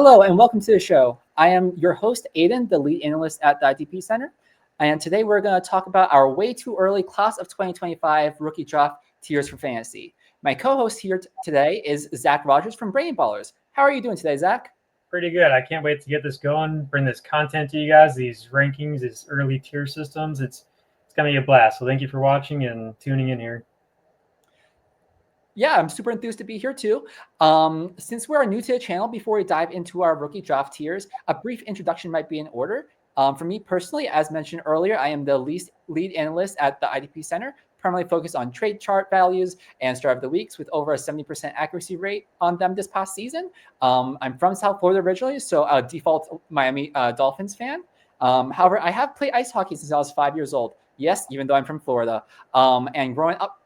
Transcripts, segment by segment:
Hello and welcome to the show. I am your host, Aidan, the lead analyst at the IDP Center. And today we're going to talk about our way too early class of 2025 rookie draft tiers for fantasy. My co-host here today is Zach Rogers from Brainy Ballers. How are you doing today, Zach? Pretty good. I can't wait to get this going, bring this content to you guys, these rankings, these early tier systems. It's going to be a blast. So thank you for watching and tuning in here. Yeah, I'm super enthused to be here too. Since we're new to the channel, before we dive into our rookie draft tiers, a brief introduction might be in order. For me personally, as mentioned earlier, I am the lead analyst at the IDP Center, primarily focused on trade chart values and start of the weeks with over a 70% accuracy rate on them this past season. I'm from South Florida originally, so a default Miami Dolphins fan. However, I have played ice hockey since I was 5 years old. Yes, even though I'm from Florida. And growing up,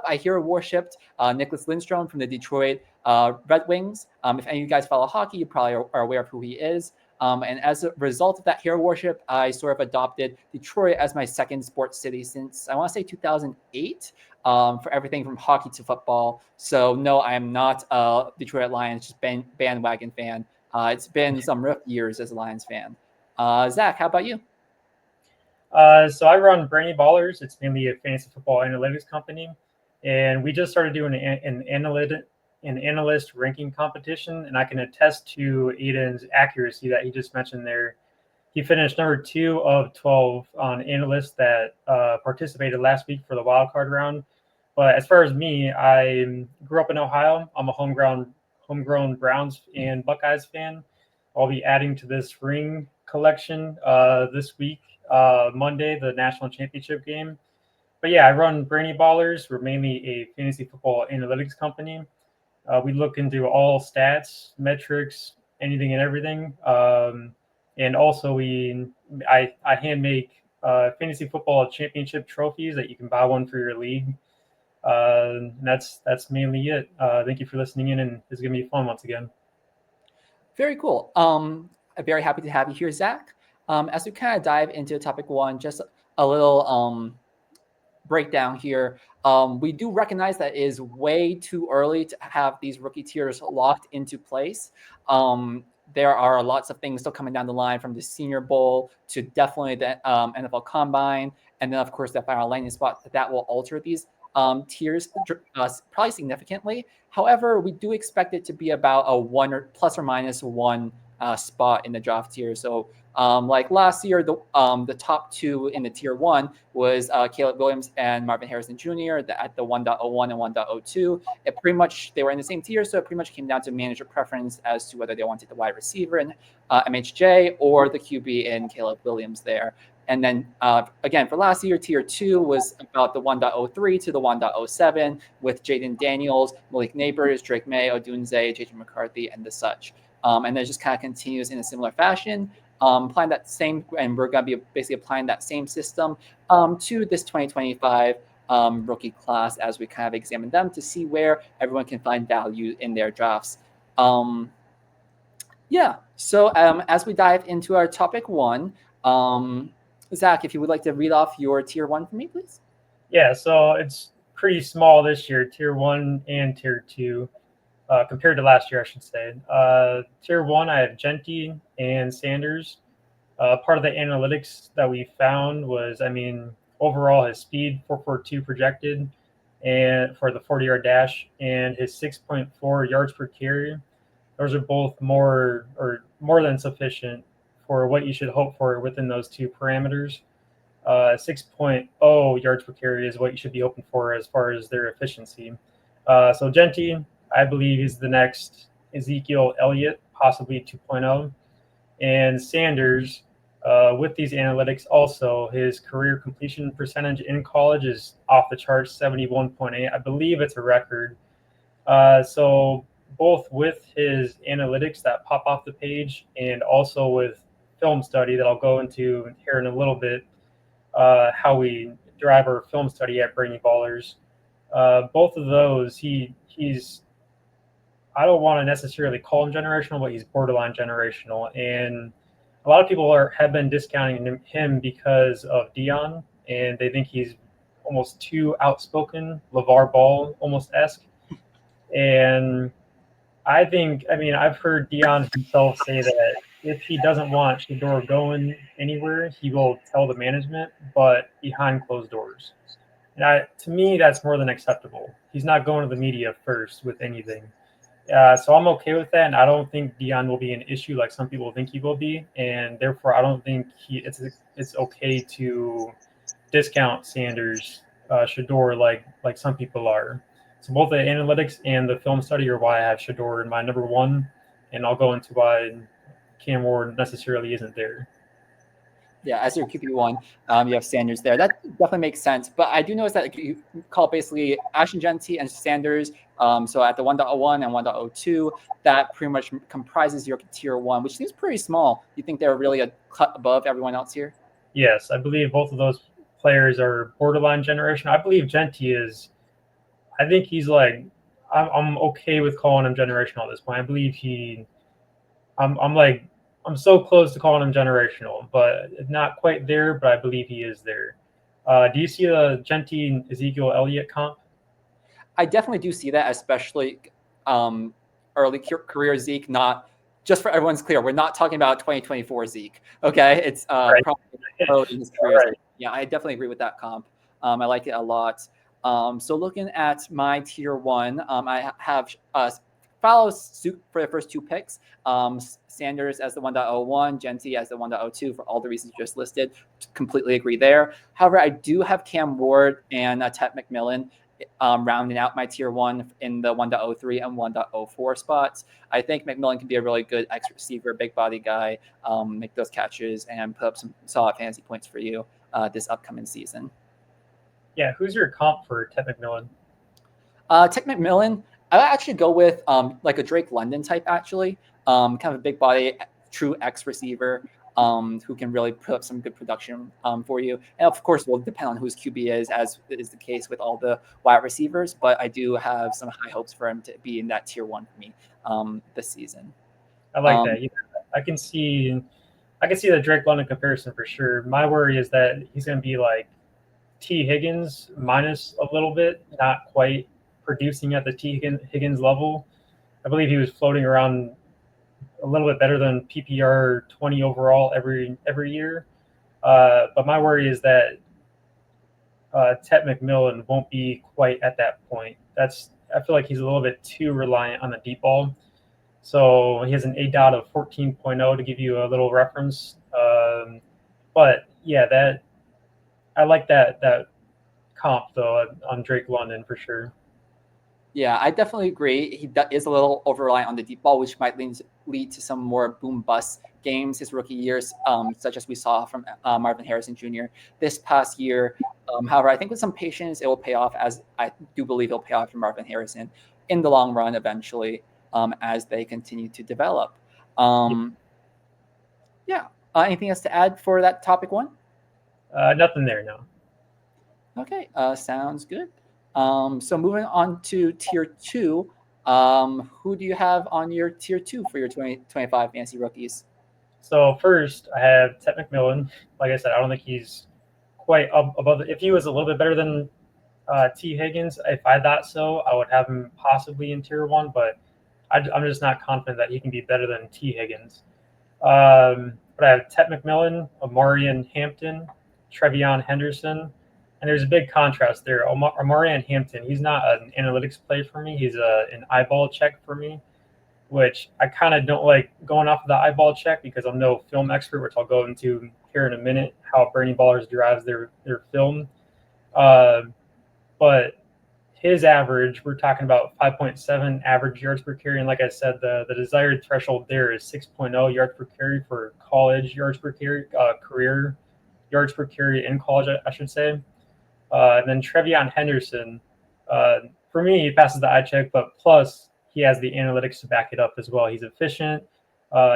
I hero worshipped Nicholas Lindstrom from the Detroit Red Wings. If any of you guys follow hockey, you probably are aware of who he is. And as a result of that hero worship, I sort of adopted Detroit as my second sports city since, I want to say, 2008, for everything from hockey to football. So no, I am not a Detroit Lions just bandwagon fan. It's been some rough years as a Lions fan. Zach, how about you? So I run Brainy Ballers. It's mainly a fantasy football analytics company. And we just started doing an analyst ranking competition. And I can attest to Aidan's accuracy that he just mentioned there. He finished number 2 of 12 on analysts that participated last week for the wildcard round. But as far as me, I grew up in Ohio. I'm a homegrown Browns and Buckeyes fan. I'll be adding to this ring collection this week, Monday, the national championship game. But yeah, I run Brainy Ballers. We're mainly a fantasy football analytics company. We look into all stats, metrics, anything and everything. And also I hand make fantasy football championship trophies that you can buy one for your league. That's mainly it. Thank you for listening in, and it's going to be fun once again. Very cool. I'm very happy to have you here, Zach. As we kind of dive into topic one, just a little breakdown here. We do recognize that it is way too early to have these rookie tiers locked into place. There are lots of things still coming down the line, from the Senior Bowl to definitely the NFL Combine, and then of course the final landing spot that will alter these tiers probably significantly. However, we do expect it to be about a one or plus or minus one spot in the draft tier. So like last year, the top 2 in the tier 1 was Caleb Williams and Marvin Harrison Jr. At the 1.01 and 1.02. It pretty much, they were in the same tier, so it pretty much came down to manager preference as to whether they wanted the wide receiver in MHJ or the QB in Caleb Williams there. And then again, for last year, tier 2 was about the 1.03 to the 1.07 with Jaden Daniels, Malik Neighbors, Drake May, Odunze, JJ McCarthy, and the such. And then it just kind of continues in a similar fashion. Applying that same, and we're going to be basically applying that same system to this 2025 rookie class as we kind of examine them to see where everyone can find value in their drafts. Yeah, so as we dive into our topic 1, Zach, if you would like to read off your tier 1 for me, please. Yeah, so it's pretty small this year, tier 1 and tier 2. Compared to last year, I should say. Tier 1, I have Genty and Sanders. Part of the analytics that we found was, overall his speed, 4.42 projected, and for the 40-yard dash, and his 6.4 yards per carry. Those are both more than sufficient for what you should hope for within those 2 parameters. 6.0 yards per carry is what you should be hoping for as far as their efficiency. So Genty, I believe, is the next Ezekiel Elliott, possibly 2.0. And Sanders, with these analytics also, his career completion percentage in college is off the charts, 71.8. I believe it's a record. So both with his analytics that pop off the page and also with film study that I'll go into here in a little bit, how we drive our film study at Brainy Ballers. Both of those, he's I don't want to necessarily call him generational, but he's borderline generational. And a lot of people have been discounting him because of Dion, and they think he's almost too outspoken, LeVar Ball almost-esque. And I think, I mean, I've heard Dion himself say that if he doesn't want Shador going anywhere, he will tell the management, but behind closed doors. And to me, that's more than acceptable. He's not going to the media first with anything. So I'm okay with that, and I don't think Dion will be an issue like some people think he will be, and therefore I don't think it's okay to discount Sanders, Shador like some people are. So both the analytics and the film study are why I have Shador in my number one, and I'll go into why Cam Ward necessarily isn't there. Yeah, as your QB1, you have Sanders there. That definitely makes sense. But I do notice that you call basically Ashton Genty and Sanders. So at the 1.01 and 1.02, that pretty much comprises your tier one, which seems pretty small. You think they're really a cut above everyone else here? Yes, I believe both of those players are borderline generation. I believe Genty is. I think he's like. I'm okay with calling him generational at this point. I believe he. I'm like. I'm so close to calling him generational, but not quite there. But I believe he is there. Do you see the Genty Ezekiel Elliott comp? I definitely do see that, especially early career Zeke. Not just for everyone's clear, we're not talking about 2024 Zeke. Okay, it's Right. probably early in his career. Right. Yeah, I definitely agree with that comp. I like it a lot. So looking at my tier one, I have follow suit for the first two picks. Sanders as the 1.01, Genty as the 1.02 for all the reasons you just listed. Completely agree there. However, I do have Cam Ward and Ted McMillan rounding out my tier one in the 1.03 and 1.04 spots. I think McMillan can be a really good X receiver, big body guy, make those catches and put up some solid fantasy points for you this upcoming season. Yeah. Who's your comp for Ted McMillan? Tech McMillan, I would actually go with like a Drake London type, actually. Kind of a big body, true X receiver who can really put up some good production for you. And of course, will depend on whose QB is, as is the case with all the wide receivers. But I do have some high hopes for him to be in that tier one for me this season. I like Um, that. Yeah, I can see. I can see the Drake London comparison for sure. My worry is that he's going to be like T. Higgins minus a little bit, not quite producing at the T. Higgins level. I believe he was floating around a little bit better than PPR 20 overall every year. But my worry is that Ted McMillan won't be quite at that point. I feel like he's a little bit too reliant on the deep ball. So he has an ADOT of 14.0 to give you a little reference. But yeah, that I like that comp though on Drake London for sure. Yeah, I definitely agree. He is a little over reliant on the deep ball, which might lead to some more boom bust games his rookie years, such as we saw from Marvin Harrison Jr. this past year. However, I think with some patience, it will pay off, as I do believe it'll pay off for Marvin Harrison in the long run eventually as they continue to develop. Yeah. Anything else to add for that topic one? Nothing there, no. Okay, sounds good. So moving on to tier two, who do you have on your tier two for your 2025 fantasy rookies? So first, I have Ted McMillan. Like I said, I don't think he's quite up above. If he was a little bit better than T. Higgins, if I thought so, I would have him possibly in tier one. But I'm just not confident that he can be better than T. Higgins. But I have Ted McMillan, Amarian Hampton, Trevion Henderson, and there's a big contrast there. Amarian Hampton, he's not an analytics play for me. He's an eyeball check for me, which I kind of don't like going off of the eyeball check because I'm no film expert, which I'll go into here in a minute, how BrainyBallers derives their film. Uh, but his average, we're talking about 5.7 average yards per carry. And like I said, the desired threshold there is 6.0 yards per carry for college yards per carry, career yards per carry in college, I should say. And then Trevion Henderson, for me, he passes the eye check, but plus he has the analytics to back it up as well. He's efficient.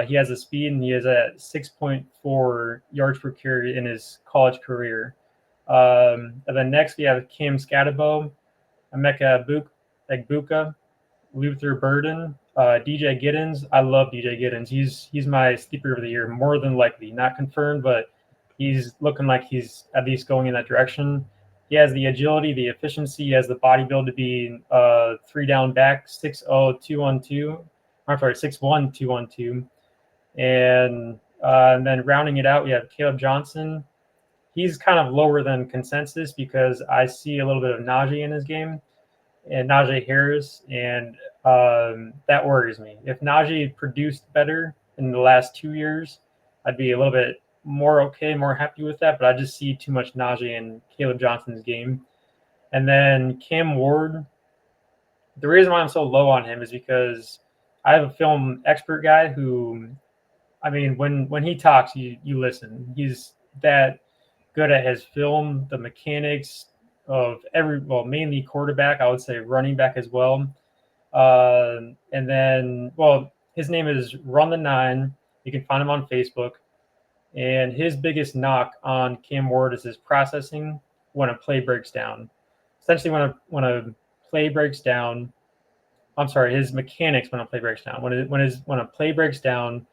He has the speed, and he is at 6.4 yards per carry in his college career. And then next we have Cam Scatabo, Emeka Egbuka, Luther Burden, DJ Giddens. I love DJ Giddens. He's my sleeper of the year, more than likely. Not confirmed, but he's looking like he's at least going in that direction. He has the agility, the efficiency, he has the body build to be 3 down back, 6'0", 2-on-2. I'm sorry, 6'1", 212. And then rounding it out, we have Caleb Johnson. He's kind of lower than consensus because I see a little bit of Najee in his game, and Najee Harris, and that worries me. If Najee produced better in the last 2 years, I'd be a little bit more happy with that. But I just see too much Najee in Caleb Johnson's game. And then Cam Ward, the reason why I'm so low on him is because I have a film expert guy who, I mean, when he talks, you listen. He's that good at his film, the mechanics of mainly quarterback. I would say running back as well. And then, his name is Run the Nine. You can find him on Facebook. And his biggest knock on Cam Ward is his processing when a play breaks down. Essentially, when a play breaks down, I'm sorry, his mechanics when a play breaks down. When a play breaks down,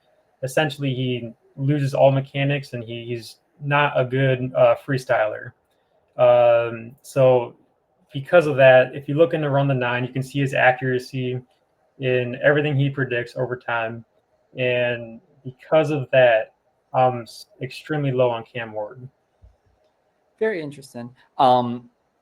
essentially he loses all mechanics and he's not a good freestyler. So because of that, if you look into Run the Nine, you can see his accuracy in everything he predicts over time. And because of that, I'm extremely low on Cam Ward. Very interesting.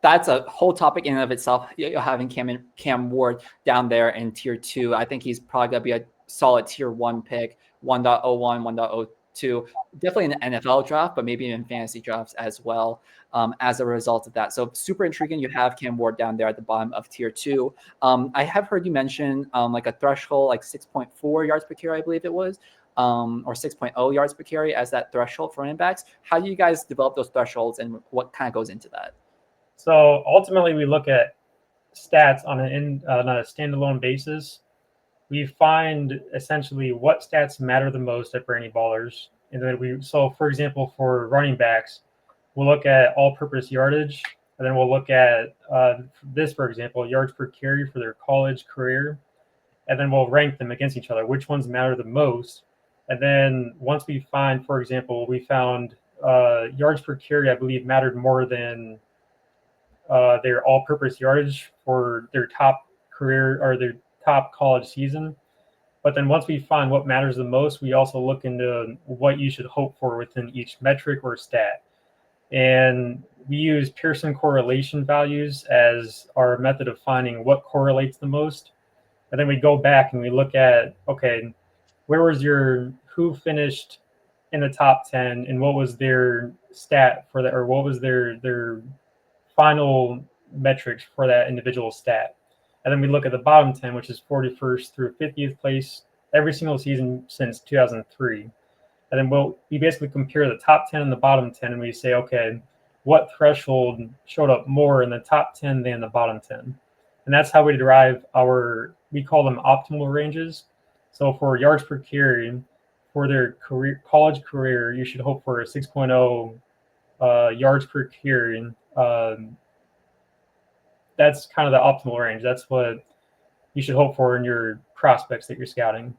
That's a whole topic in and of itself. Having Cam Ward down there in tier 2, I think he's probably gonna be a solid tier 1 pick, 1.01, 1.02. Definitely in the NFL draft, but maybe in fantasy drafts as well. As a result of that, so super intriguing. You have Cam Ward down there at the bottom of tier 2. I have heard you mention like a threshold, like 6.4 yards per carry, I believe it was. Or 6.0 yards per carry as that threshold for running backs. How do you guys develop those thresholds, and what kind of goes into that? So ultimately, we look at stats on a standalone basis. We find essentially what stats matter the most at Brainy Ballers, and then for example, for running backs, we'll look at all-purpose yardage, and then we'll look at this, for example, yards per carry for their college career, and then we'll rank them against each other, which ones matter the most. And then once we find, for example, we found yards per carry, I believe, mattered more than their all-purpose yardage for their top career or their top college season. But then once we find what matters the most, we also look into what you should hope for within each metric or stat. And we use Pearson correlation values as our method of finding what correlates the most. And then we go back and we look at, okay, who finished in the top 10 and what was their stat for that, or what was their final metrics for that individual stat. And then we look at the bottom 10, which is 41st through 50th place every single season since 2003. And then we basically compare the top 10 and the bottom 10, and we say, okay, what threshold showed up more in the top 10 than the bottom 10? And that's how we derive we call them optimal ranges. So for yards per carry, for their college career, you should hope for a 6.0 yards per carry. That's kind of the optimal range. That's what you should hope for in your prospects that you're scouting.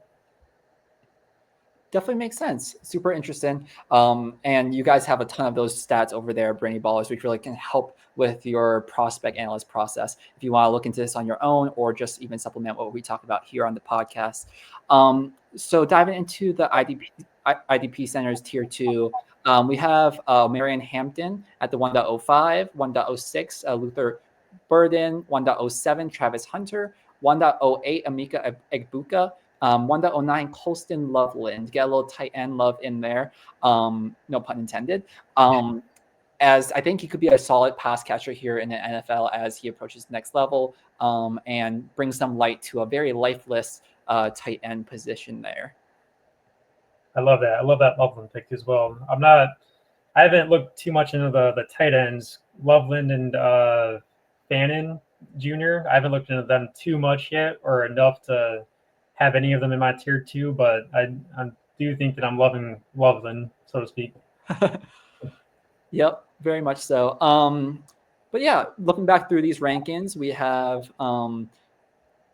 Definitely makes sense. Super interesting. And you guys have a ton of those stats over there, Brainy Ballers, which really can help with your prospect analyst process if you want to look into this on your own or just even supplement what we talk about here on the podcast. So diving into the IDP Center's Tier 2, we have Marion Hampton at the 1.05, 1.06, Luther Burden, 1.07, Travis Hunter, 1.08, Amika Egbuka, 1.09 Colston Loveland. Get a little tight end love in there. No pun intended. As I think he could be a solid pass catcher here in the NFL as he approaches the next level and brings some light to a very lifeless tight end position there. I love that. I love that Loveland pick as well. I haven't looked too much into the tight ends, Loveland and Fannin Jr. I haven't looked into them too much yet or enough to have any of them in my tier 2, but I do think that I'm loving Loveland, so to speak. Yep, very much so. But yeah, looking back through these rankings, we have on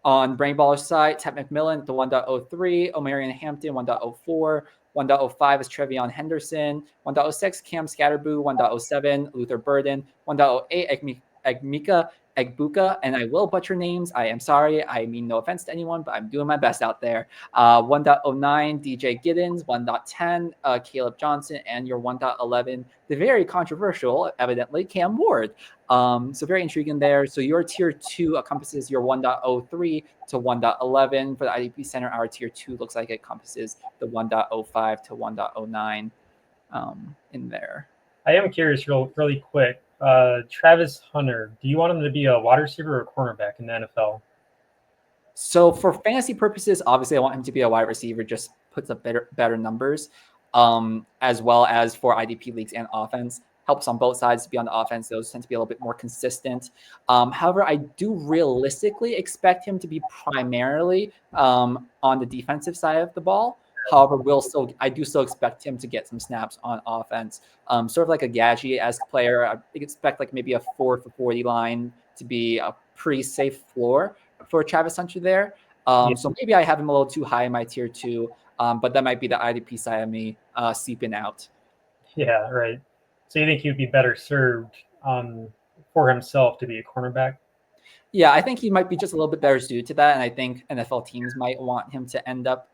BrainyBaller's side, Ted McMillan at the 1.03, Omarion Hampton 1.04, 1.05 is Trevion Henderson, 1.06 Cam Scatterboo, 1.07 Luther Burden, 1.08 Egmika, Egbuka, and I will butcher names. I am sorry. I mean no offense to anyone, but I'm doing my best out there. 1.09, DJ Giddens. 1.10, Caleb Johnson. And your 1.11, the very controversial, evidently, Cam Ward. So very intriguing there. So your tier 2 encompasses your 1.03 to 1.11 for the IDP Center. Our tier 2 looks like it encompasses the 1.05 to 1.09 in there. I am curious, really quick. Travis Hunter, do you want him to be a wide receiver or a cornerback in the NFL? So for fantasy purposes, obviously I want him to be a wide receiver, just puts up better numbers, as well as for IDP leagues and offense. Helps on both sides to be on the offense. Those tend to be a little bit more consistent. However, I do realistically expect him to be primarily on the defensive side of the ball. However, I do still expect him to get some snaps on offense. Sort of like a Gadget-esque player. I expect like maybe a 4 for 40 line to be a pretty safe floor for Travis Hunter there. So maybe I have him a little too high in my tier 2, but that might be the IDP side of me seeping out. Yeah, right. So you think he'd be better served for himself to be a cornerback? Yeah, I think he might be just a little bit better suited to that, and I think NFL teams might want him to end up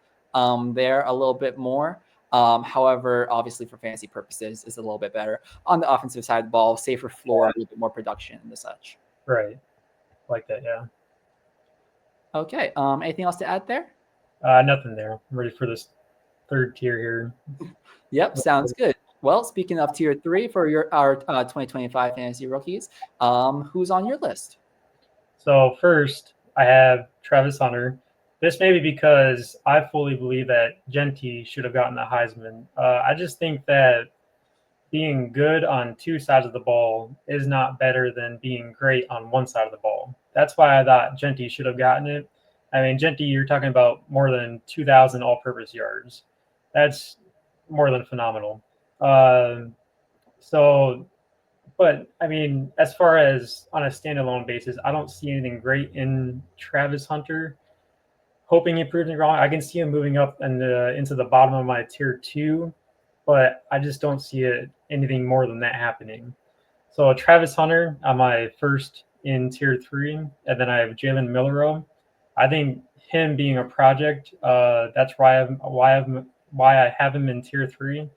there a little bit more. However, obviously for fantasy purposes, is a little bit better on the offensive side of the ball, safer floor, a little bit more production and such. Right. Like that, yeah. Okay. Anything else to add there? Nothing there. I'm ready for this third tier here. Yep, sounds good. Well, speaking of tier 3 for our 2025 fantasy rookies, who's on your list? So first, I have Travis Hunter. This may be because I fully believe that Genty should have gotten the Heisman. I just think that being good on two sides of the ball is not better than being great on one side of the ball. That's why I thought Genty should have gotten it. I mean, Genty, you're talking about more than 2,000 all-purpose yards. That's more than phenomenal. But I mean, as far as on a standalone basis, I don't see anything great in Travis Hunter. Hoping he proves me wrong. I can see him moving up into the bottom of my tier 2, but I just don't see anything more than that happening. So Travis Hunter on my first in tier 3, and then I have Jalen Milroe. I think him being a project, that's why I have him in tier 3.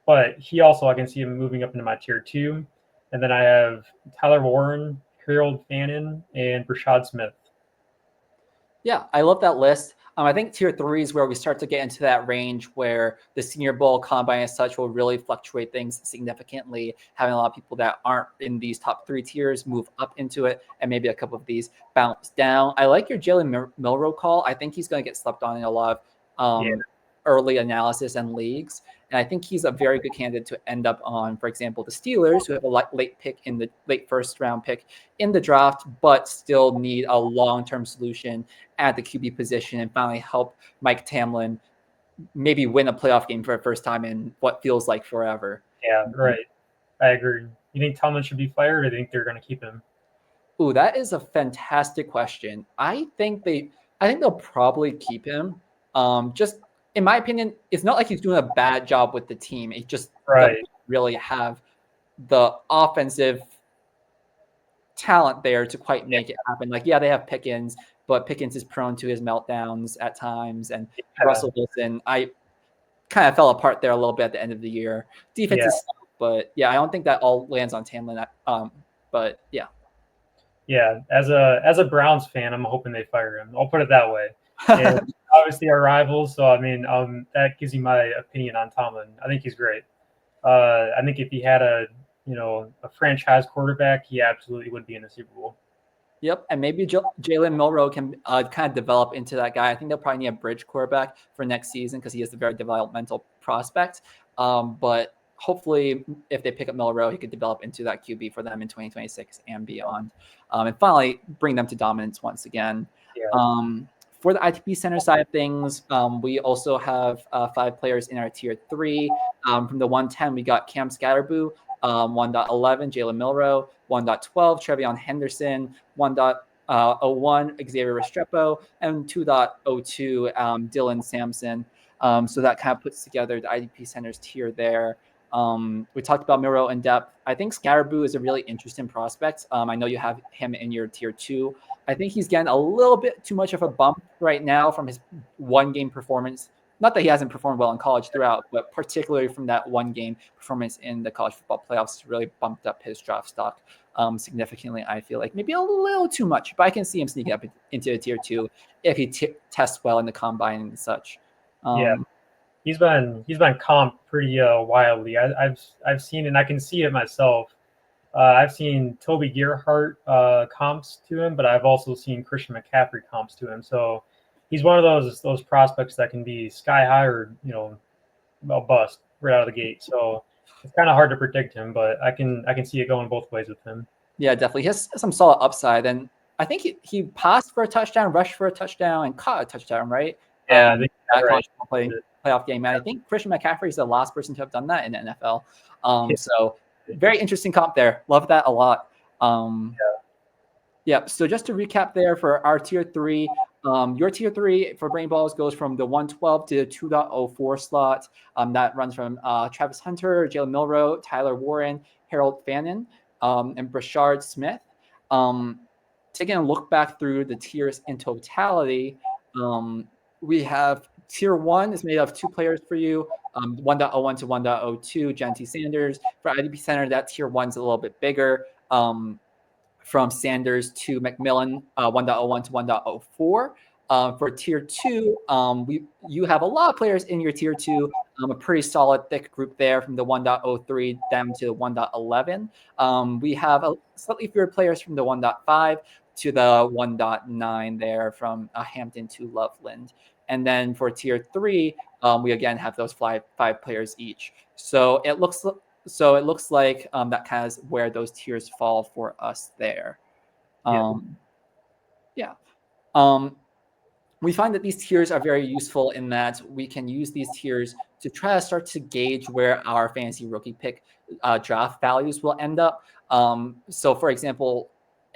But he also, I can see him moving up into my tier 2. And then I have Tyler Warren, Harold Fannin, and Brashad Smith. Yeah, I love that list. I think tier 3 is where we start to get into that range where the Senior Bowl combine as such will really fluctuate things significantly. Having a lot of people that aren't in these top 3 tiers move up into it, and maybe a couple of these bounce down. I like your Jalen Milroe call. I think he's going to get slept on in a lot of early analysis and leagues. And I think he's a very good candidate to end up on, for example, the Steelers, who have a late pick in the late first round pick in the draft, but still need a long-term solution at the QB position and finally help Mike Tomlin maybe win a playoff game for the first time in what feels like forever. Yeah, right. I agree. You think Tomlin should be fired, or do you think they're going to keep him? Ooh, that is a fantastic question. I think they'll probably keep him. Just in my opinion, it's not like he's doing a bad job with the team. It just doesn't really have the offensive talent there to quite make it happen. Like, yeah, they have Pickens, but Pickens is prone to his meltdowns at times. And Russell Wilson, I kind of fell apart there a little bit at the end of the year. Defense is stuck, but yeah, I don't think that all lands on Tomlin. But yeah. Yeah, as a Browns fan, I'm hoping they fire him. I'll put it that way. And obviously, our rivals. So I mean, that gives you my opinion on Tomlin. I think he's great. I think if he had a franchise quarterback, he absolutely would be in the Super Bowl. Yep, and maybe Jalen Milroe can kind of develop into that guy. I think they'll probably need a bridge quarterback for next season because he is a very developmental prospect. But hopefully, if they pick up Milroe, he could develop into that QB for them in 2026 and beyond, and finally bring them to dominance once again. Yeah. For the IDP Center side of things, we also have 5 players in our tier 3. From the 110, we got Cam Scatterboo, 1.11, Jalen Milroe, 1.12, Trevion Henderson, 1.01, Xavier Restrepo, and 2.02, Dylan Sampson. So that kind of puts together the IDP Center's tier there. We talked about Miro in depth. I think Scaraboo is a really interesting prospect. I know you have him in your tier 2. I think he's getting a little bit too much of a bump right now from his one game performance. Not that he hasn't performed well in college throughout, but particularly from that one game performance in the college football playoffs really bumped up his draft stock significantly. I feel like maybe a little too much, but I can see him sneaking up into a tier 2 if he tests well in the combine and such. Yeah. He's been comped pretty wildly. I've seen, and I can see it myself. I've seen Toby Gerhart comps to him, but I've also seen Christian McCaffrey comps to him. So he's one of those prospects that can be sky high or a bust right out of the gate. So it's kind of hard to predict him, but I can see it going both ways with him. Yeah, definitely. He has some solid upside, and I think he passed for a touchdown, rushed for a touchdown, and caught a touchdown, right? Yeah, I think that's right. Playoff game. And I think Christian McCaffrey is the last person to have done that in the NFL. So very interesting comp there. Love that a lot. Yeah. So just to recap there for our tier 3, your tier 3 for BrainyBallers goes from the 112 to the 2.04 slot. That runs from Travis Hunter, Jalen Milroe, Tyler Warren, Harold Fannin, and Brashard Smith. Taking a look back through the tiers in totality, we have tier 1 is made of 2 players for you, 1.01 to 1.02, Genty Sanders. For IDP Center, that tier 1 is a little bit bigger. From Sanders to McMillan, 1.01 to 1.04. For tier 2, you have a lot of players in your tier 2, a pretty solid thick group there from the 1.03 down to the 1.11. We have a slightly fewer players from the 1.5 to the 1.9 there from Hampton to Loveland. And then for tier 3, we again have those five players each. So it looks like that kind of where those tiers fall for us there. We find that these tiers are very useful in that we can use these tiers to try to start to gauge where our fantasy rookie pick draft values will end up. So for example,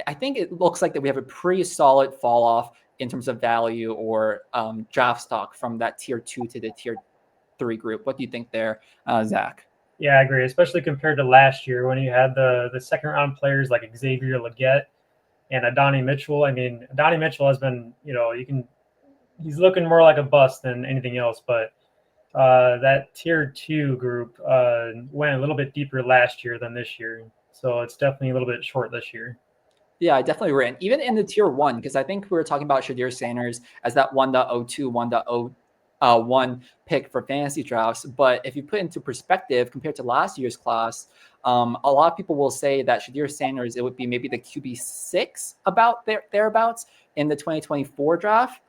I think it looks like that we have a pretty solid fall off in terms of value or draft stock from that tier 2 to the tier 3 group. What do you think there, Zach? Yeah, I agree, especially compared to last year when you had the second round players like Xavier Legette and Adonai Mitchell. I mean, Adonai Mitchell has been, he's looking more like a bust than anything else, but that tier 2 group went a little bit deeper last year than this year. So it's definitely a little bit short this year. Yeah, I definitely ran. Even in the tier 1, because I think we were talking about Shadir Sanders as that 1.02, 1.01 pick for fantasy drafts. But if you put into perspective compared to last year's class, a lot of people will say that Shadir Sanders, it would be maybe the QB6 about thereabouts in the 2024 draft.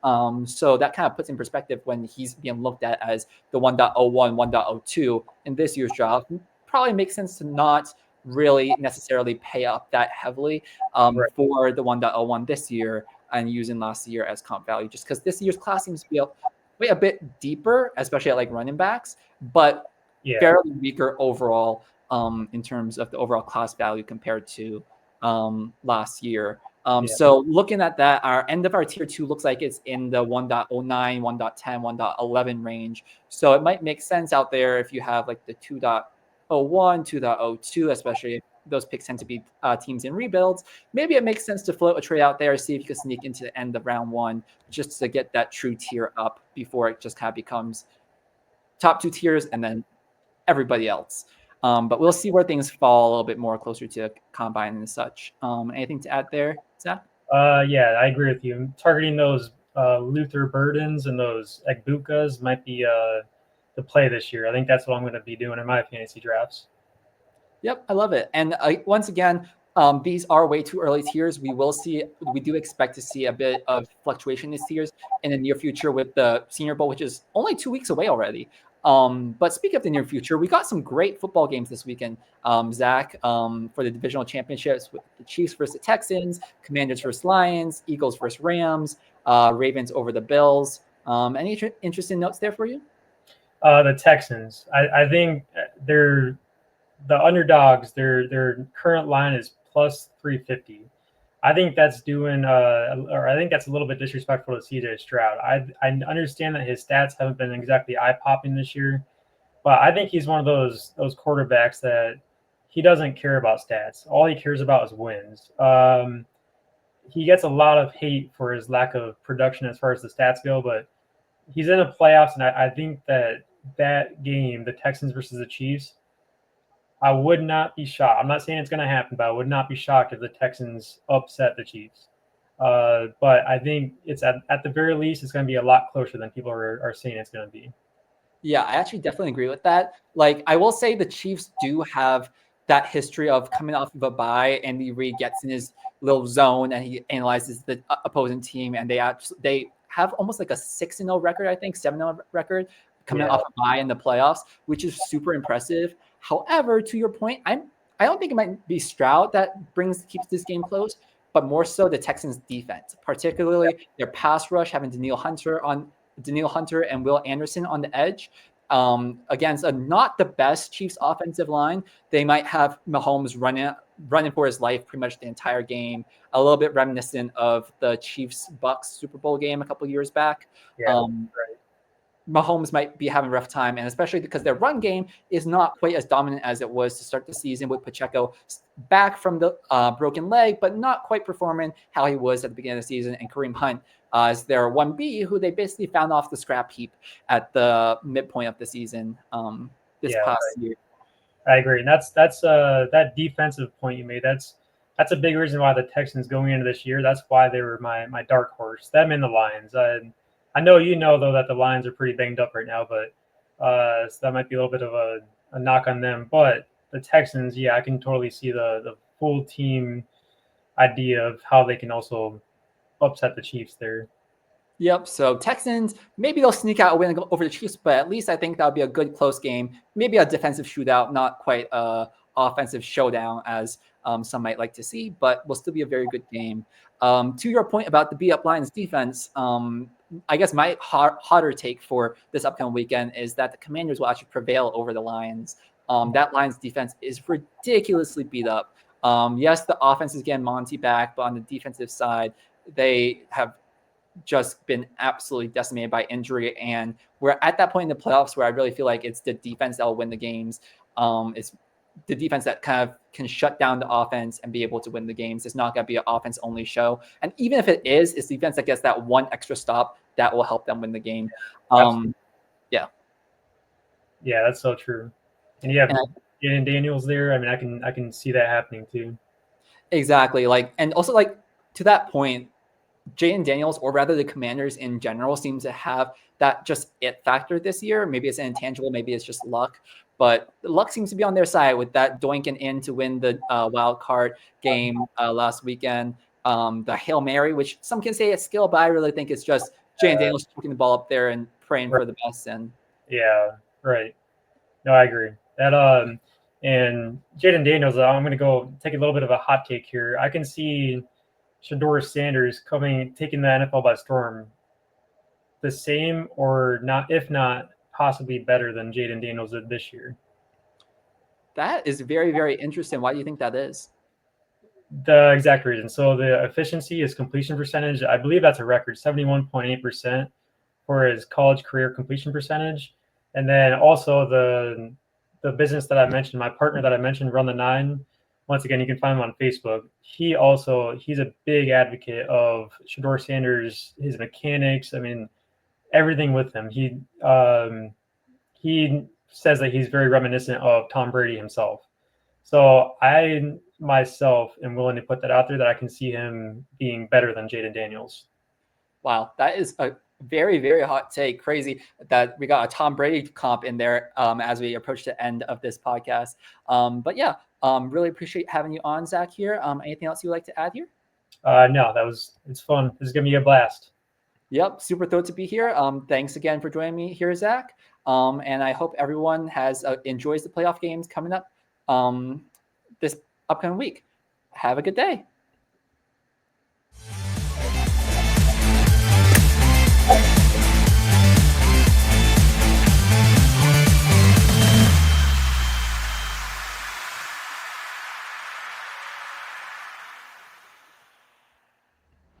So that kind of puts in perspective when he's being looked at as the 1.01, 1.02 in this year's draft. Probably makes sense to not really necessarily pay up that heavily for the 1.01 this year and using last year as comp value, just because this year's class seems to be a bit deeper, especially at like running backs, but fairly weaker overall in terms of the overall class value compared to last year. So looking at that, our end of our tier 2 looks like it's in the 1.09, 1.10, 1.11 range. So it might make sense out there if you have like the 2.01, 2.02, especially if those picks tend to be teams in rebuilds. Maybe it makes sense to float a trade out there, see if you can sneak into the end of round 1 just to get that true tier up before it just kind of becomes top 2 tiers and then everybody else. But we'll see where things fall a little bit more closer to combine and such. Anything to add there, Zach? Yeah, I agree with you. Targeting those Luther Burdens and those Egbukas might be the play this year. I think that's what I'm going to be doing in my fantasy drafts. Yep, I love it. And once again, these are way too early tiers. We do expect to see a bit of fluctuation in these tiers in the near future with the Senior Bowl, which is only 2 weeks away already. But speaking of the near future, we got some great football games this weekend, Zach, for the divisional championships with the Chiefs versus the Texans, Commanders versus Lions, Eagles versus Rams, Ravens over the Bills. Any interesting notes there for you? The Texans. I think they're the underdogs. Their current line is plus 350. I think that's I think that's a little bit disrespectful to CJ Stroud. I understand that his stats haven't been exactly eye-popping this year, But I think he's one of those quarterbacks that he doesn't care about stats. All he cares about is wins. He gets a lot of hate for his lack of production as far as the stats go, but he's in the playoffs, and I think that game, the Texans versus the Chiefs, I would not be shocked. I'm not saying it's going to happen, but I would not be shocked if the Texans upset the Chiefs. But I think it's at the very least, it's going to be a lot closer than people are saying it's going to be. Yeah, I actually definitely agree with that. Like, I will say the Chiefs do have that history of coming off of a bye. Andy Reid gets in his little zone and he analyzes the opposing team, and they have almost like a 6-0 record, I think 7-0 record coming off a bye in the playoffs, which is super impressive. However, to your point, I don't think it might be Stroud that keeps this game close, but more so the Texans defense, particularly their pass rush, having Danielle Hunter and Will Anderson on the edge. Against not the best Chiefs offensive line, they might have Mahomes running for his life pretty much the entire game. A little bit reminiscent of the Chiefs-Bucks Super Bowl game a couple years back. Yeah, right. Mahomes might be having a rough time, and especially because their run game is not quite as dominant as it was to start the season, with Pacheco back from the broken leg, but not quite performing how he was at the beginning of the season, and Kareem Hunt is their 1B, who they basically found off the scrap heap at the midpoint of the season past year. I agree, and that's that defensive point you made. That's a big reason why the Texans going into this year. That's why they were my dark horse. Them and the Lions. I know though that the Lions are pretty banged up right now, but so that might be a little bit of a knock on them. But the Texans, yeah, I can totally see the full team idea of how they can also upset the Chiefs there. Yep. So Texans, maybe they'll sneak out a win over the Chiefs, but at least I think that'll be a good close game. Maybe a defensive shootout, not quite a offensive showdown as some might like to see, but will still be a very good game. To your point about the beat-up Lions defense, I guess my hotter take for this upcoming weekend is that the Commanders will actually prevail over the Lions. That Lions defense is ridiculously beat up. Yes, the offense is getting Monty back, but on the defensive side, they have just been absolutely decimated by injury. And we're at that point in the playoffs where I really feel like it's the defense that will win the games. It's the defense that kind of can shut down the offense and be able to win the games. It's not going to be an offense only show. And even if it is, it's defense that gets that one extra stop that will help them win the game. Yeah, that's so true. And you have Aidan Daniels there. I mean, I can see that happening too. Exactly. And also to that point, Jayden Daniels, or rather the Commanders in general, seems to have that just it factor this year. Maybe it's an intangible, maybe it's just luck, but the luck seems to be on their side with that doinking in to win the wild card game last weekend. The Hail Mary, which some can say it's skill, but I really think it's just Jayden Daniels putting the ball up there and praying for the best. And yeah, right. No, I agree. That and Jayden Daniels, I'm going to go take a little bit of a hot take here. I can see Shedeur Sanders taking the NFL by storm, the same or not, if not possibly better than Jayden Daniels did this year. That is very, very interesting. Why do you think that is? The exact reason. So the efficiency is completion percentage. I believe that's a record, 71.8% for his college career completion percentage. And then also the business that I mentioned, my partner that I mentioned, Run the Nine. Once again, you can find him on Facebook. He's a big advocate of Shedeur Sanders, his mechanics. I mean, everything with him. He says that he's very reminiscent of Tom Brady himself. So I myself am willing to put that out there that I can see him being better than Jayden Daniels. Wow, that is a very, very hot take. Crazy that we got a Tom Brady comp in there as we approach the end of this podcast. But yeah, really appreciate having you on, Zach, here. Anything else you'd like to add here? No, it's fun. This is going to be a blast. Yep, super thrilled to be here. Thanks again for joining me here, Zach. And I hope everyone enjoys the playoff games coming up this upcoming week. Have a good day.